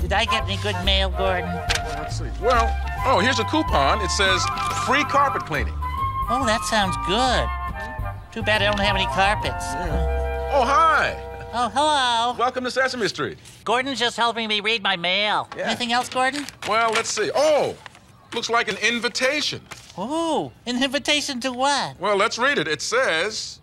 Did I get any good mail, Gordon? Let's see. Well, oh, here's a coupon. It says free carpet cleaning. Oh, that sounds good. Too bad I don't have any carpets. Yeah. Oh, hi. Oh, hello. Welcome to Sesame Street. Gordon's just helping me read my mail. Yeah. Anything else, Gordon? Well, let's see. Oh, looks like an invitation. Oh, an invitation to what? Well, let's read it. It says,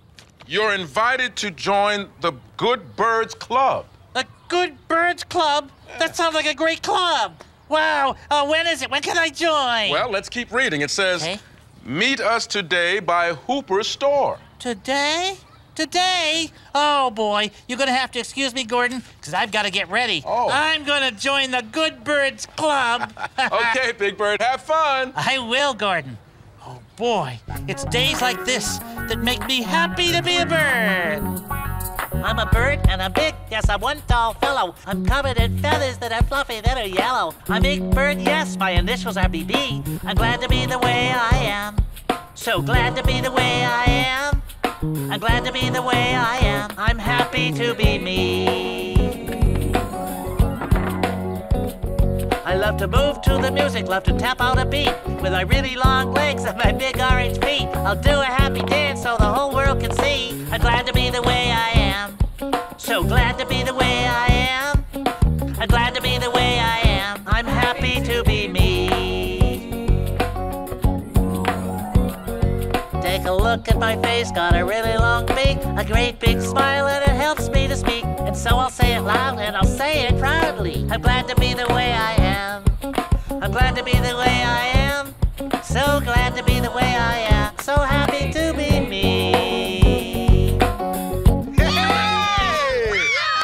you're invited to join the Good Birds Club. The Good Birds Club? That sounds like a great club. Wow. When is it? When can I join? Well, let's keep reading. It says, okay. Meet us today by Hooper's store. Today? Today? Oh, boy. You're going to have to excuse me, Gordon, because I've got to get ready. Oh. I'm going to join the Good Birds Club. Okay, Big Bird, have fun. I will, Gordon. Oh, boy. It's days like this that make me happy to be a bird. I'm a bird and I'm big, yes, I'm one tall fellow. I'm covered in feathers that are fluffy, that are yellow. I'm Big Bird, yes, my initials are BB. I'm glad to be the way I am. So glad to be the way I am. I'm glad to be the way I am. I'm happy to be me. I love to move to the music, love to tap out a beat. With my really long legs and my big orange feet, I'll do a happy dance so the whole world can see. I'm glad to be the way I am. So glad to be the way I am. I'm glad to be the way I am. I'm happy to be me. Take a look at my face, got a really long beak, a great big smile, and it helps me to speak. And so I'll say it loud and I'll say it proudly. I'm glad to be the way I am. I'm glad to be the way I am. So glad to be the way I am. So happy to be me. Hey!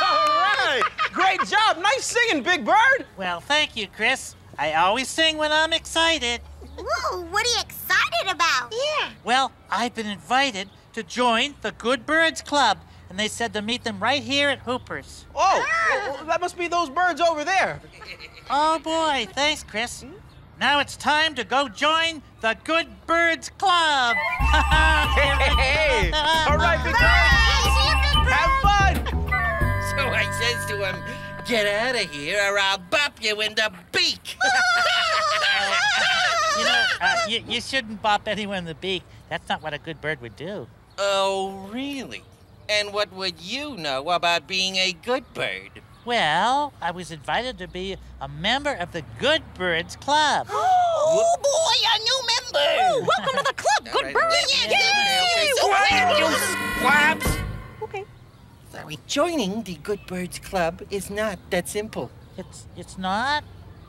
All right! Great job! Nice singing, Big Bird! Well, thank you, Chris. I always sing when I'm excited. Ooh, what are you excited about? Yeah. Well, I've been invited to join the Good Birds Club, and they said to meet them right here at Hooper's. Oh, well, that must be those birds over there. Oh, boy. Thanks, Chris. Now it's time to go join the Good Birds Club. Hey! All right, Big Bird! See you, Big Bird. Have fun! So I says to him, get out of here or I'll bop you in the beak. You know, you shouldn't bop anyone in the beak. That's not what a good bird would do. Oh, really? And what would you know about being a good bird? Well, I was invited to be a member of the Good Birds Club. Oh, boy, a new member. Welcome to the club, Good Bird. Okay, so quiet, you squabs! Okay. Sorry, joining the Good Birds Club is not that simple. It's not?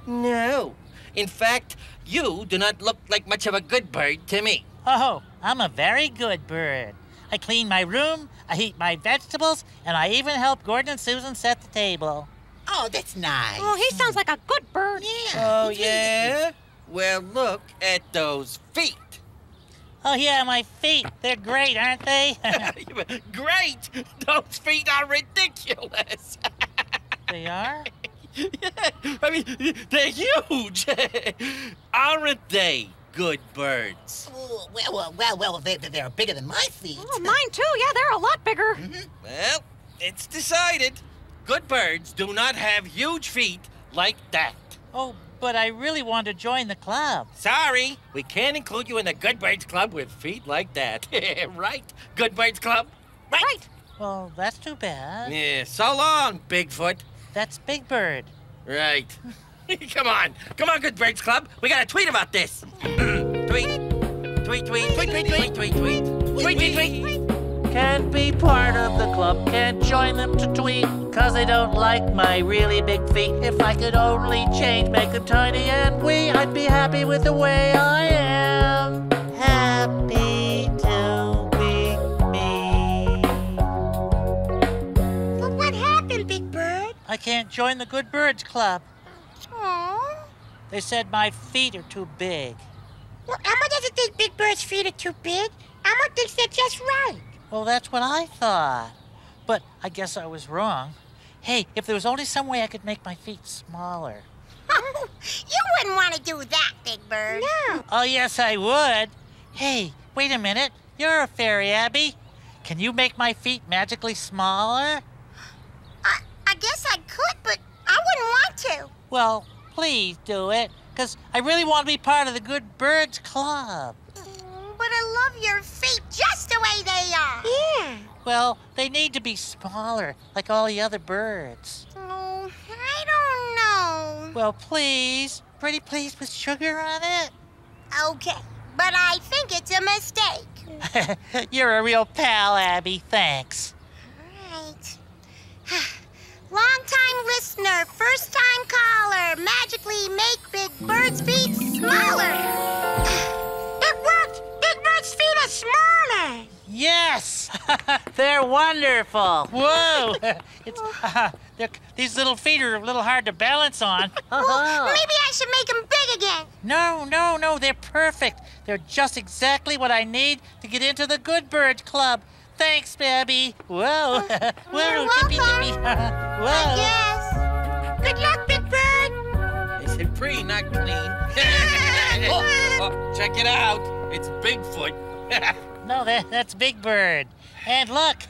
No. In fact, you do not look like much of a good bird to me. Oh, I'm a very good bird. I clean my room, I eat my vegetables, and I even help Gordon and Susan set the table. Oh, that's nice. Oh, he sounds like a good bird. Oh, yeah? Well, look at those feet. Oh, yeah, my feet. They're great, aren't they? Great! Those feet are ridiculous. They are? I mean, they're huge. Aren't they, good birds? Oh, well, they're bigger than my feet. Oh, mine too. Yeah, they're a lot bigger. Well, it's decided. Good birds do not have huge feet like that. Oh, but I really want to join the club. Sorry, we can't include you in the Good Birds Club with feet like that. Right, Good Birds Club? Right. Well, that's too bad. Yeah, so long, Bigfoot. That's Big Bird. Right. Come on, Good Birds Club. We gotta tweet about this. Tweet. Tweet, tweet, tweet, tweet, tweet, tweet, tweet, tweet, tweet, tweet. Can't be part of the club, can't join them to tweet, 'cause they don't like my really big feet. If I could only change, make them tiny and wee, I'd be happy with the way I am. Happy to be me. But what happened, Big Bird? I can't join the Good Birds Club. Oh. They said my feet are too big. Well, Elmo doesn't think Big Bird's feet are too big. Elmo thinks they're just right. Well, that's what I thought. But I guess I was wrong. Hey, if there was only some way I could make my feet smaller. You wouldn't want to do that, Big Bird. No. Oh, yes, I would. Hey, wait a minute. You're a fairy, Abby. Can you make my feet magically smaller? I guess I could, but I wouldn't want to. Well, please do it, because I really want to be part of the Good Birds Club. But I love your feet just the way they are. Yeah. Well, they need to be smaller, like all the other birds. Oh, I don't know. Well, please. Pretty please with sugar on it? Okay, but I think it's a mistake. You're a real pal, Abby. Thanks. Right. Long-time listener, first-time caller, magically make Big Bird's feet smaller. It worked! Big Bird's feet are smaller. Yes! They're wonderful. Whoa! These little feet are a little hard to balance on. Well, maybe I should make them big again. No, they're perfect. They're just exactly what I need to get into the Good Birds Club. Thanks, Abby. Whoa. Whoa, tippy tippy. Whoa. Yes. Good luck, Big Bird. They said pre, not clean. Oh, check it out. It's Bigfoot. No, that's Big Bird. And look,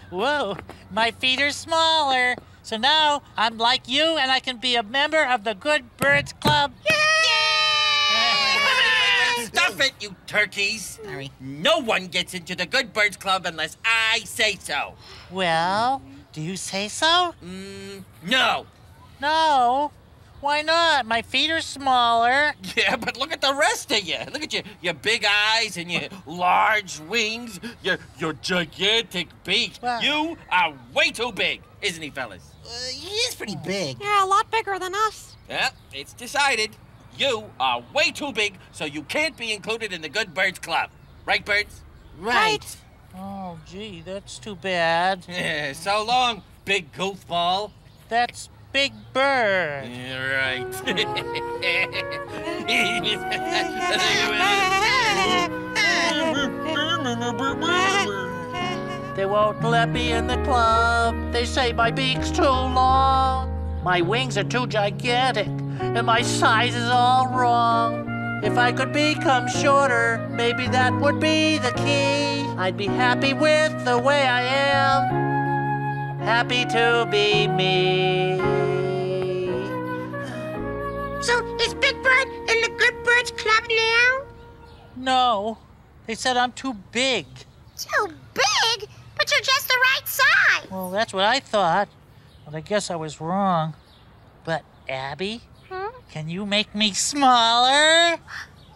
whoa, my feet are smaller. So now I'm like you and I can be a member of the Good Birds Club. Stuff it, you turkeys. Sorry. No one gets into the Good Birds Club unless I say so. Well, do you say so? No. No. Why not? My feet are smaller. Yeah, but look at the rest of you. Look at your big eyes and your large wings, your gigantic beak. Well- You are way too big, isn't he, fellas? He is pretty big. You're a lot bigger than us. Yeah, it's decided. You are way too big, so you can't be included in the Good Birds Club. Right, birds? Right. Oh, gee, that's too bad. Yeah, so long, big goofball. That's Big Bird. Yeah, right. They won't let me in the club. They say my beak's too long. My wings are too gigantic, and my size is all wrong. If I could become shorter, maybe that would be the key. I'd be happy with the way I am. Happy to be me. So is Big Bird in the Good Birds Club now? No, they said I'm too big. Too big? But you're just the right size. Well, that's what I thought, but I guess I was wrong. But, Abby, can you make me smaller?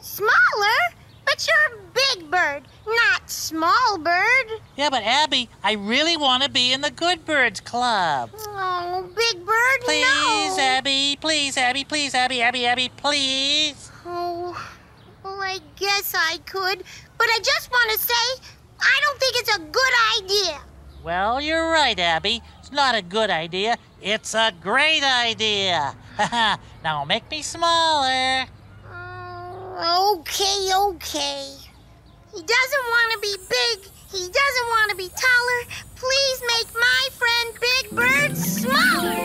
Smaller? But you're Big Bird, not Small Bird. Yeah, but Abby, I really want to be in the Good Birds Club. Oh, Big Bird, Please, no. Abby, please, Abby, please, Abby, please. Oh, well, I guess I could. But I just want to say, I don't think it's a good idea. Well, you're right, Abby. It's not a good idea. It's a great idea. Now make me smaller. Okay. He doesn't want to be big. He doesn't want to be taller. Please make my friend Big Bird smaller.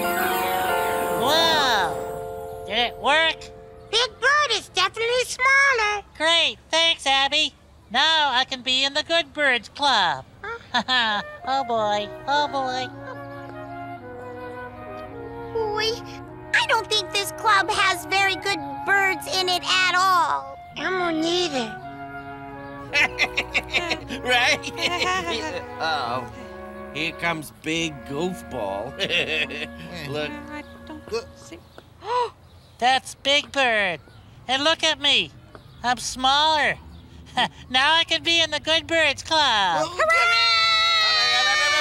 Whoa! Did it work? Big Bird is definitely smaller. Great, thanks, Abby. Now I can be in the Good Birds Club. Oh boy. Boy, I don't think this club has very good birds in it at all. I'm neither. Right? Oh, here comes Big Goofball. Look. That's Big Bird. And look at me. I'm smaller. Now I can be in the Good Birds Club.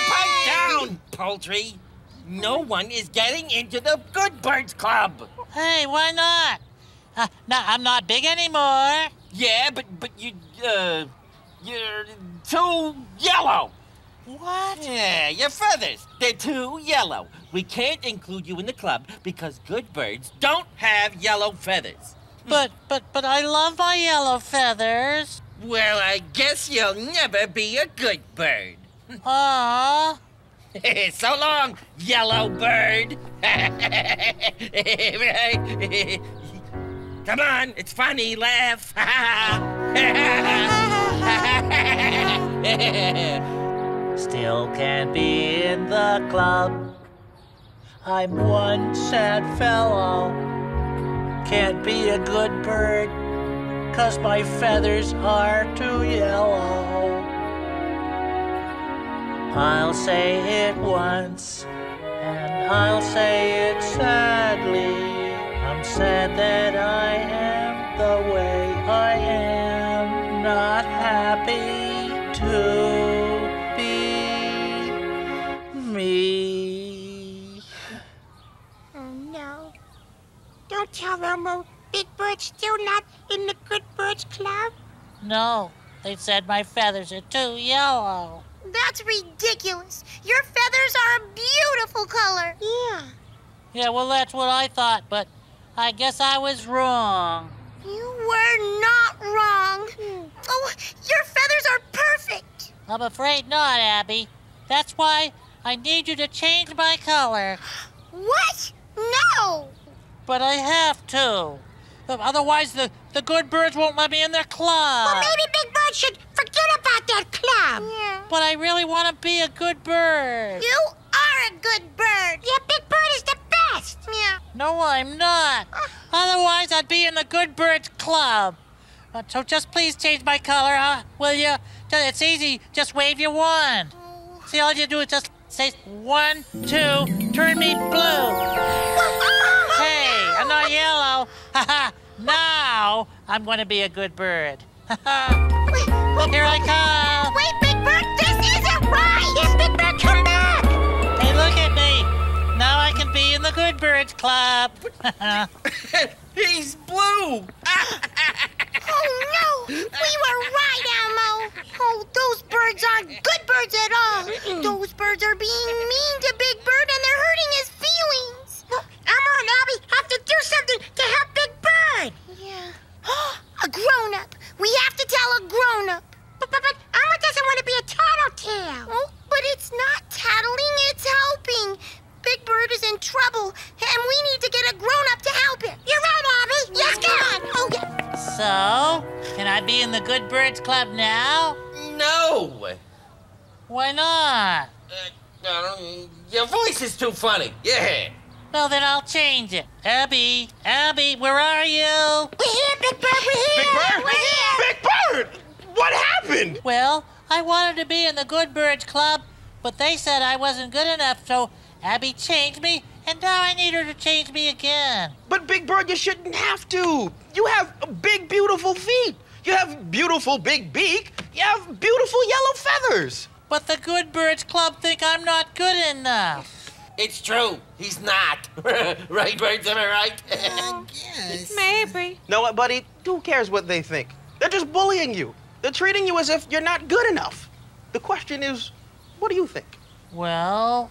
Pipe down, poultry. No one is getting into the Good Birds Club. Hey, why not? No, I'm not big anymore. Yeah, but you're too yellow. What? Yeah, your feathers, they're too yellow. We can't include you in the club because good birds don't have yellow feathers. But I love my yellow feathers. Well, I guess you'll never be a good bird. Aww. So long, yellow bird. Come on, it's funny, laugh. Still can't be in the club. I'm one sad fellow. can't be a good bird, 'cause my feathers are too yellow. I'll say it once, and I'll say it sadly. I'm sad that I am the way I am, not happy to be me. Oh, no. Don't tell Elmo. Big Bird's still not in the Good Birds Club? No, they said my feathers are too yellow. That's ridiculous. Your feathers are a beautiful color. Yeah. Yeah, well, that's what I thought, but I guess I was wrong. You were not wrong. Oh, your feathers are perfect. I'm afraid not, Abby. That's why I need you to change my color. What? No. But I have to. Otherwise, the good birds won't let me in their club. Well, maybe Big Bird should forget about that club. Yeah. But I really want to be a good bird. You are a good bird. Yeah, Big Bird is the best. Yeah. No, I'm not. Otherwise, I'd be in the Good Birds Club. So just please change my color, huh? Will you? It's easy. Just wave your wand. See, all you do is just say 1, 2, turn me blue. Hey, I'm not yellow. Now I'm going to be a good bird. Here I come. Wait, Big Bird, this isn't right. Yes, Big Bird, come back. Hey, look at me. Now I can be in the Good Birds Club. He's blue! Oh, no. We were right, Elmo. Oh, those birds aren't good birds at all. Those birds are being mean to Big Bird, and they're hurting his feelings. Well, Elmo and Abby have to do something to help Big Bird. Yeah. A grown-up. We have to tell a grown-up. But Elmo doesn't want to be a tattletale. Oh, but it's not tattling, it's helping. Big Bird is in trouble, and we need to get a grown-up to help him. You're right, Abby. Yes, come on. Oh, yeah. So, can I be in the Good Birds Club now? No! Why not? Your voice is too funny. Yeah. Well, then I'll change it. Abby, where are you? We're here, Big Bird. We're here. Big Bird? We're here. Big Bird! What happened? Well, I wanted to be in the Good Birds Club, but they said I wasn't good enough, so Abby changed me, and now I need her to change me again. But Big Bird, you shouldn't have to. You have big, beautiful feet. You have beautiful big beak. You have beautiful yellow feathers. But the Good Birds Club think I'm not good enough. It's true. He's not. Right, Birds? Am I right? Yes. Maybe. Know what, buddy? Who cares what they think? They're just bullying you. They're treating you as if you're not good enough. The question is, what do you think? Well,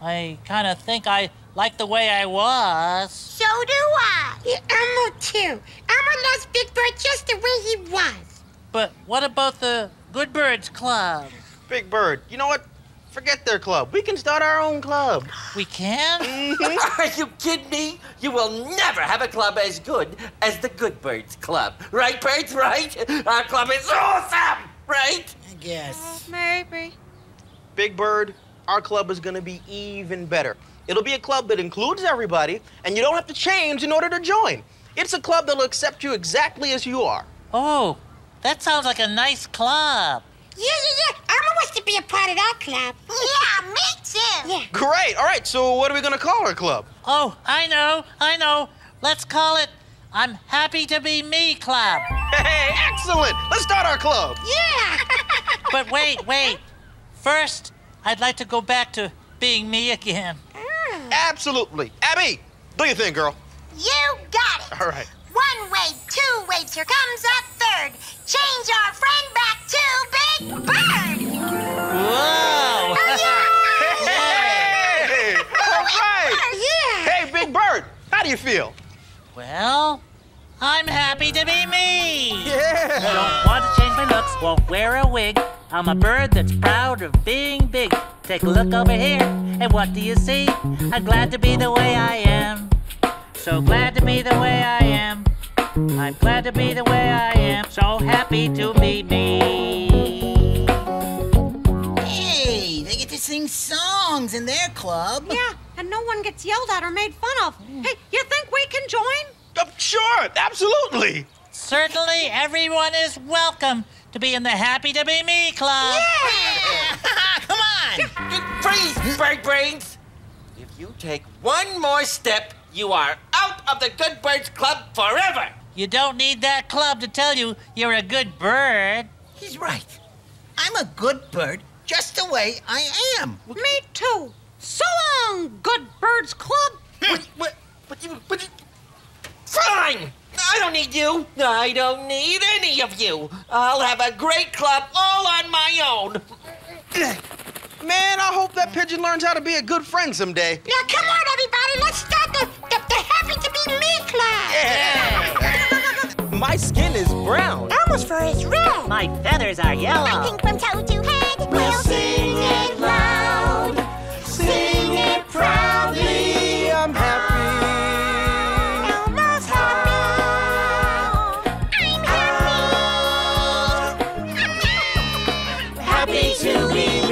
I kind of think I like the way I was. So do I. Yeah, Elmo, too. Elmo loves Big Bird just the way he was. But what about the Good Birds Club? Big Bird, you know what? Forget their club. We can start our own club. We can? Are you kidding me? You will never have a club as good as the Good Birds Club. Right, Birds? Right? Our club is awesome! Right? I guess. Maybe. Big Bird, our club is going to be even better. It'll be a club that includes everybody, and you don't have to change in order to join. It's a club that'll accept you exactly as you are. Oh, that sounds like a nice club. Yeah. Elmo wants to be a part of that club. Yeah, me too. Yeah. Great. All right, so what are we going to call our club? Oh, I know. Let's call it I'm Happy to Be Me Club. Hey, excellent. Let's start our club. Yeah. But wait. First, I'd like to go back to being me again. Absolutely. Abby, do your thing, girl. You got it. All right. 1 wave, 2 waves, here comes a third. Change our friend back to Big Bird. Whoa! Hey! All right. Yeah. Hey, Big Bird, how do you feel? Well, I'm happy to be me. Yeah. Don't want to change my looks, won't wear a wig. I'm a bird that's proud of being big. Take a look over here, and what do you see? I'm glad to be the way I am. So glad to be the way I am. I'm glad to be the way I am. So happy to be me. Hey, they get to sing songs in their club. Yeah, and no one gets yelled at or made fun of. Hey, you think we can join? not. Absolutely. Certainly, everyone is welcome to be in the Happy to Be Me Club. Come on! Freeze, Bird Brains! If you take one more step, you are out of the Good Birds Club forever! You don't need that club to tell you you're a good bird. He's right. I'm a good bird just the way I am. Me too. So long, Good Birds Club. What Fine! I don't need you. I don't need any of you. I'll have a great club all on my own. Man, I hope that pigeon learns how to be a good friend someday. Now, come on, everybody. Let's start the Happy to Be Me Club. My skin is brown. Elmo's fur is red. My feathers are yellow. I think from toe to head. We'll sing it loud. Sing it proudly. I'm happy. Elmo's happy. I'm happy. Happy to be